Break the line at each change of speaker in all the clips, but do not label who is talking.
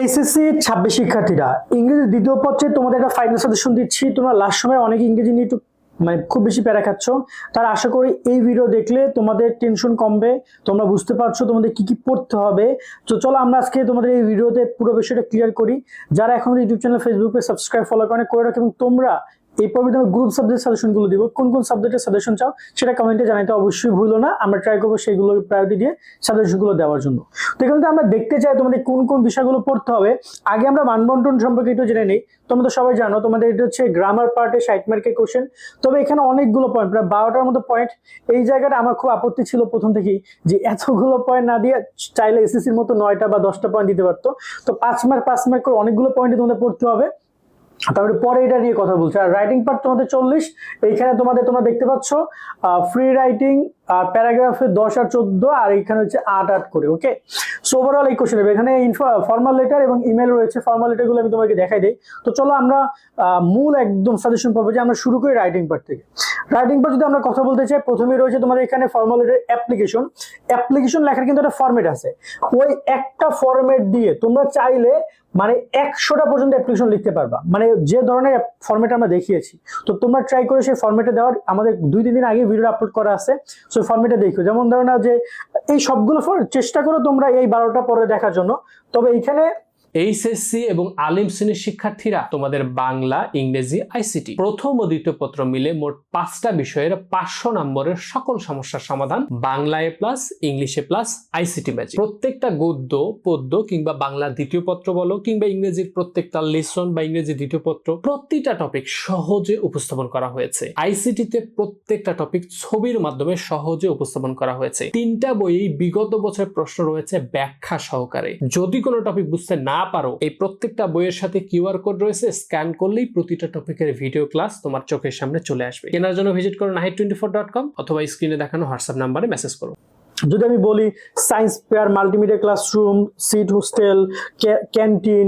HSC 26 শিক্ষার্থীরা ইংরেজি দ্বিতীয় পত্রে তোমাদের একটা ফাইনাল সাজেশন দিচ্ছি। তোমরা লাস্ট সময় অনেক ইংরেজি নিয়ে একটু খুব বেশি প্যারা খাচ্ছ। তার আশা করি এই ভিডিও দেখলে তোমাদের টেনশন কমবে, তোমরা বুঝতে পারছো তোমাদের কি কি পড়তে হবে। তো চলো আমরা আজকে তোমাদের এই ভিডিওতে পুরো বিষয়টা ক্লিয়ার করি। যারা এখন ইউটিউব চ্যানেল ফেসবুকে সাবস্ক্রাইব ফলো করে রাখো এবং তোমরা এই পর্বে তোমার গ্রুপ সাবজেক্ট সাজেশন গুলো দিব। কোন কোন সাবজেক্টের সাজেশন চাও সেটা কমেন্টে জানাতে অবশ্যই ভুলো না। আমরা ট্রাই করবো সেইগুলো প্রায়োরিটি দিয়ে সাজেশন গুলো দেওয়ার জন্য। তো এখানে আমরা দেখতে চাই তোমাদের কোন কোন বিষয়গুলো পড়তে হবে। আগে আমরা মানবন্টন সম্পর্কে একটু জেনে নেই। তোমরা তো সবাই জানো তোমাদের এটা হচ্ছে গ্রামার পার্টে 60 মার্কের কোশ্চেন। তবে এখানে অনেকগুলো পয়েন্ট, প্রায় 12টার মতো পয়েন্ট। এই জায়গাটা আমার খুব আপত্তি ছিল প্রথম থেকেই যে এতগুলো পয়েন্ট না দিয়ে চাইলে এসএসসির মতো 9টা বা 10টা পয়েন্ট দিতে পারতো। তো 5 মার্ক করে অনেকগুলো পয়েন্টে তোমাদের পড়তে হবে। তারপরে পরে এটা নিয়ে কথা বলছে। আর রাইটিং পার্ট তোমাদের 40। এইখানে তোমরা দেখতে পাচ্ছ ফ্রি রাইটিং প্যারাগ্রাফে 10 আর 14 আর এখানে হচ্ছে 8 করে। ওকে, সো ওভারঅল এই কোশ্চেন হবে। এখানে ফর্মাল লেটার এবং ইমেল রয়েছে। ফর্মাল লেটার গুলো আমি তোমাকে দেখাই দেই। তো চলো আমরা মূল একদম সাজেশন পড়বো যে আমরা শুরু করি রাইটিং পার্ট থেকে। রাইটিং পার্ট যদি আমরা কথা বলতে চাই, প্রথমেই রয়েছে তোমাদের এখানে ফর্মাল লেটার অ্যাপ্লিকেশন লেখার কিন্তু একটা ফরম্যাট আছে। ওই একটা ফরম্যাট দিয়ে তোমরা চাইলে মানে 100টা পর্যন্ত অ্যাপ্লিকেশন লিখতে পারবা, মানে যে ধরনের ফরম্যাট আমরা দেখিয়েছি। তো তোমরা ট্রাই করে সেই ফরম্যাটে দেওয়ার, আমাদের 2-3 দিন আগে ভিডিও আপলোড করা আছে। সো ফরম্যাটে দেখো, যেমন ধরো না যে এই সবগুলো চেষ্টা করো তোমরা এই 12টা পরে দেখার জন্য। তবে এইখানে
এইচএসসি এবং আলিম শ্রেণীর শিক্ষার্থীরা তোমাদের বাংলা, ইংরেজি, আইসিটি প্রথম ও দ্বিতীয় পত্র মিলে মোট 5টা বিষয়ের 500 নম্বরের সকল সমস্যার সমাধান বাংলা এ প্লাস, ইংলিশে প্লাস, আইসিটি ম্যাজিক। প্রত্যেকটা গদ্য, পদ্য কিংবা বাংলা দ্বিতীয় পত্র বলো কিংবা ইংরেজির প্রত্যেকটা লেসন বা ইংরেজি দ্বিতীয় পত্র, প্রতিটা টপিক সহজে উপস্থাপন করা হয়েছে। আইসিটিতে প্রত্যেকটা টপিক ছবির মাধ্যমে সহজে উপস্থাপন করা হয়েছে। 3টা বইয়েই বিগত বছরের প্রশ্ন রয়েছে ব্যাখ্যা সহকারে। যদি কোনো টপিক বুঝতে না পারো, এই প্রত্যেকটা বইয়ের সাথে কিউআর কোড রয়েছে, স্ক্যান করলেই প্রতিটা টপিকের ভিডিও ক্লাস তোমার চোখের সামনে চলে আসবে। কেনার জন্য ভিজিট করো nahid24.com অথবা স্ক্রিনে দেখানো হোয়াটসঅ্যাপ নাম্বারে মেসেজ করো।
যদি আমি বলি science fair, multimedia classroom, seat hostel, canteen,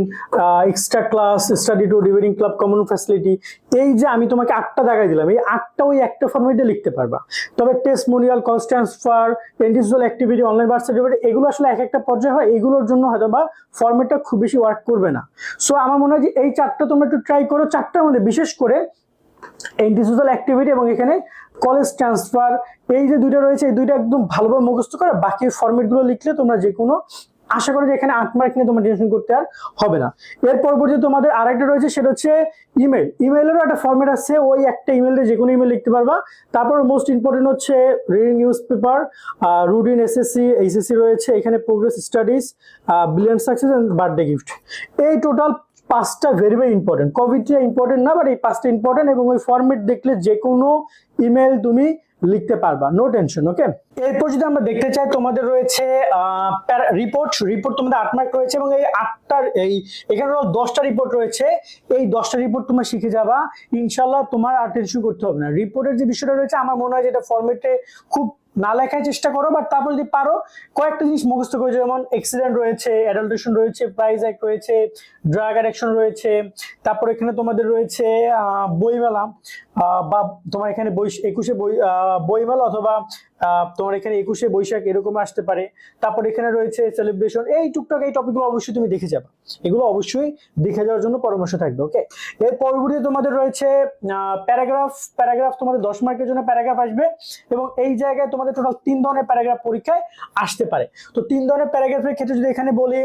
extra class, study tour, debating club, common facility, এই যে আমি তোমাকে 8টা জায়গায় দিলাম, এই 8টা ওই একটা ফরম্যাটে লিখতে পারবা। তবে টেস্টমোনিয়াল, কজ transfer, individual activity, online birth certificate, এগুলো আসলে এক একটা পর্যায়ে হয়। এগুলোর জন্য হয়তো বা ফরম্যাটটা খুব বেশি ওয়ার্ক করবে না। সো আমার মনে হয় যে এই 4টা তোমরা একটু ট্রাই করো। 4টার মধ্যে বিশেষ করে ইন্ডিভিজুয়াল অ্যাক্টিভিটি এবং এখানে কলেজ ট্রান্সফার, এই যে 2টা রয়েছে, এই 2টা একদম ভালোভাবে মুখস্থ করে বাকি ফরম্যাট গুলো লিখলে তোমরা যে কোনো, আশা করি যে এখানে 8 মার্ক নিয়ে তোমার টেনশন করতে আর হবে না। এর পরবর্তী তোমাদের আরেকটা রয়েছে, সেটা হচ্ছে ইমেল। ইমেলেরও একটা ফরম্যাট আছে, ওই একটা ইমেলে যে কোনো ইমেল লিখতে পারবা। তারপর মোস্ট ইম্পর্টেন্ট হচ্ছে reading newspaper, routine SSC, HSC রয়েছে এখানে, progress studies, brilliant success and birthday gift. এই টোটাল 5টা ভেরি ইম্পর্টেন্ট। কোভিডটা ইম্পর্টেন্ট না, বাট এই 5টা ইম্পর্টেন্ট এবং ওই ফরম্যাট দেখলে যে কোনো ইমেল তুমি লিখতে পারবা, নো টেনশন। ওকে, এরপর যদি আমরা দেখতে চাই, তোমাদের রয়েছে রিপোর্ট তোমাদের 8 মার্ক রয়েছে এবং এই 8টার এখানে 10টা রিপোর্ট রয়েছে। এই 10টা রিপোর্ট তোমরা শিখে যাবা, ইনশাল্লাহ তোমার আর টেনশন করতে হবে না। রিপোর্টের যে বিষয়টা রয়েছে, আমার মনে হয় যেটা ফরম্যাটে খুব না লেখার চেষ্টা করো, বাট তারপর যদি পারো কয়েকটা জিনিস মুখস্থ করে, যেমন অ্যাক্সিডেন্ট রয়েছে, অ্যাডাল্টেশন রয়েছে, প্রাইজ অ্যাক্ট রয়েছে, ড্রাগ অ্যাডিকশন রয়েছে। তারপর এখানে তোমাদের রয়েছে বইমেলা, বা তোমার এখানে 21শে বইমেলা অথবা তোমার এখানে 21শে বৈশাখ এরকম আসতে পারে। তারপর এখানে রয়েছে সেলিব্রেশন। এই টুকটাক এই টপিকগুলো অবশ্যই তুমি দেখে যাবে, এগুলো অবশ্যই দেখে যাওয়ার জন্য পরামর্শ থাকবে। ওকে, এর পরবর্তীতে তোমাদের রয়েছে প্যারাগ্রাফ তোমাদের 10 মার্কের জন্য প্যারাগ্রাফ আসবে এবং এই জায়গায় তোমাদের টোটাল 3 ধরনের প্যারাগ্রাফ পরীক্ষায় আসতে পারে। তো 3 ধরনের প্যারাগ্রাফের ক্ষেত্রে যদি এখানে বলি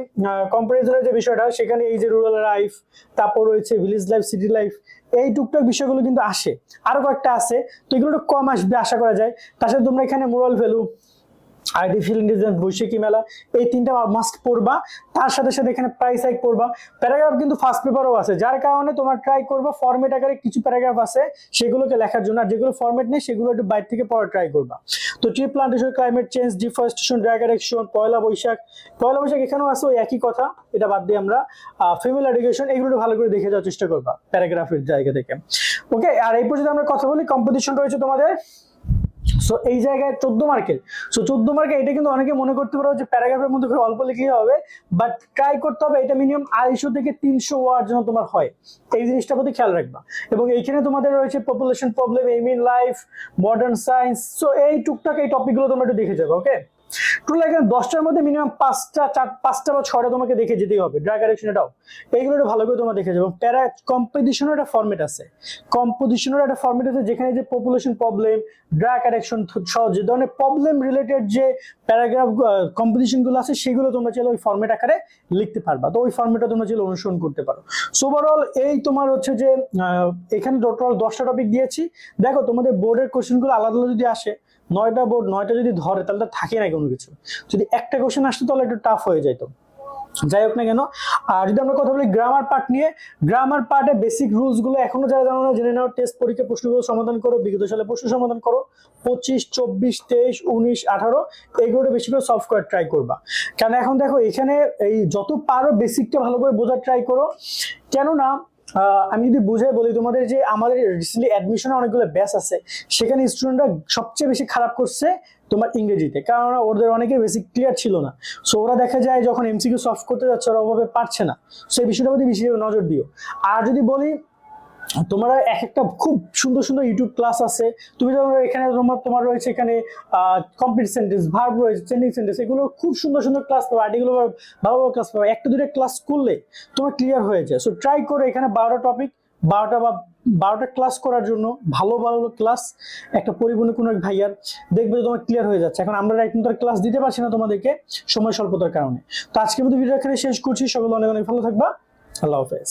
কম্পারিজনের যে বিষয়টা, সেখানে এই যে রুরাল লাইফ, তারপর রয়েছে ভিলেজ লাইফ, সিটি লাইফ, এই টুকটাক বিষয়গুলো কিন্তু আসে। আরো কয়েকটা আছে, তো এগুলো একটু কম আসবে আশা করা যায়। তার সাথে তোমরা এখানে মোরাল ভ্যালু, আর্টিফিশিয়াল ইন্টেলিজেন্স, বৈশ্বিকী মেলা, এই 3টা মাস্ট পড়বা। তার সাথে সাথে এখানে প্রাইস হাইক পড়বা। প্যারাগ্রাফ কিন্তু ফার্স্ট পেপারও আছে, যার কারণে তোমার ট্রাই করবা ফরম্যাট আকারে কিছু প্যারাগ্রাফ আছে সেগুলোকে লেখার জন্য, আর যেগুলো ফরম্যাট নেই সেগুলো একটু বাইরে থেকে পড়া ট্রাই করবা। তো tree plantation, climate change, deforestation, drug addiction, Poila Boishakh এখানেও আছে, ওই একই কথা, এটা বাদ দিয়ে আমরা ফিমেল এডুকেশন, এগুলো ভালো করে দেখে যাওয়ার চেষ্টা করবা প্যারাগ্রাফের জায়গা থেকে। ওকে, আর এই পর্যন্ত আমরা কথা বলি কম্পিটিশন রয়েছে তোমাদের। সো এই জায়গায় 14 মার্কের, 14 মার্কে এটা কিন্তু অনেকে মনে করতে পারো যে প্যারাগ্রাফের মধ্যে খুব অল্প লিখলেই হবে, বাট ট্রাই করতে হবে এটা মিনিমাম 250 থেকে 300 ওয়ার্ড যেন তোমার হয়, এই জিনিসটার প্রতি খেয়াল রাখবা। এবং এইখানে তোমাদের রয়েছে population problem, aim in life, modern science. So এই টুকটাক এই টপিকগুলো তোমরা একটু দেখে যাবে। ওকে, টোটাল এখানে 10টার মধ্যে মিনিমাম 5টা বা 6টা তোমাকে দেখে যেতেই হবে। ড্রাগ অ্যাডিকশন এটাও, এইগুলো একটু ভালো করে তোমরা দেখে যাবে। প্যারা কম্পোজিশনের একটা ফরম্যাট আছে, যেখানে যে পপুলেশন প্রবলেম, ড্রাগ অ্যাডিকশন সহ যে ধরনের প্রবলেম রিলেটেড যে প্যারাগ্রাফ কম্পোজিশন গুলো আছে সেগুলো তোমরা চাইলে ওই ফরম্যাট আকারে লিখতে পারবা। তো ওই ফরম্যাটটা তোমরা চাইলে অনুসরণ করতে পারো। সো ওভারঅল এই তোমার হচ্ছে যে এখানে টোটাল 10টা টপিক দিয়েছি। দেখো তোমাদের বোর্ডের কোশ্চেন গুলো আলাদা আলাদা যদি আসে, 9টা বোর্ড 9টা যদি ধরে তাহলে তো থাকে না কোনো কিছু। যদি একটা কোশ্চেন আসতো তাহলে একটু টাফ হয়ে যেত। যাই হোক না কেন, আর যদি আমরা কথা বলি গ্রামার পার্ট নিয়ে, গ্রামার পার্টে বেসিক রুলস গুলো এখনো যারা জানো না জেনে নাও। টেস্ট পরীক্ষা প্রশ্নগুলো সমাধান করো, বিগত সালে প্রশ্ন সমাধান করো, 25, 24, 23, 19, 18 এগুলো বেশি করে সলভ করার ট্রাই করবা। কারণ এখন দেখো এখানে এই যত পারো বেসিকটা ভালো করে বোঝার ট্রাই করো। কেননা আমি যদি বুঝাই বলি তোমাদের, যে আমাদের রিসেন্টলি অ্যাডমিশনে অনেকগুলো ব্যাচ আছে, সেখানে স্টুডেন্টরা সবচেয়ে বেশি খারাপ করছে তোমার ইংরেজিতে, কারণ ওদের অনেকের বেসিক ক্লিয়ার ছিল না। সো ওরা দেখা যায় যখন এমসিকিউ সলভ করতে যাচ্ছে ওরা ওভাবে পারছে না। সো এই বিষয়টার প্রতি বেশি নজর দিও। আর যদি বলি তোমরা এক একটা খুব সুন্দর সুন্দর ইউটিউব ক্লাস আছে, তুমি যেমন এখানে তোমার রয়েছে এখানে কমপ্লিট সেন্টেন্স, ভার্ব রয়েছে, চেঞ্জিং সেন্টেন্স, এগুলো খুব সুন্দর সুন্দর ক্লাস পাবে, আর্টিকেল ভালো ভালো ক্লাস পাবে। একটা দুটো ক্লাস করলে তোমার ক্লিয়ার হয়ে যায়। সো ট্রাই করো এখানে 12টা টপিক, 12টা ক্লাস করার জন্য, ভালো ভালো ক্লাস একটা পরিপূর্ণ কোনো এক ভাইয়ার, দেখবে যে তোমার ক্লিয়ার হয়ে যাচ্ছে। এখন আমরা রাইটিং ক্লাস দিতে পারছি না তোমাদেরকে সময় স্বল্পতার কারণে। তো আজকের মতো ভিডিও এখানে শেষ করছি। সকলে অনেক অনেক ভালো থাকবা। আল্লাহ হাফেজ।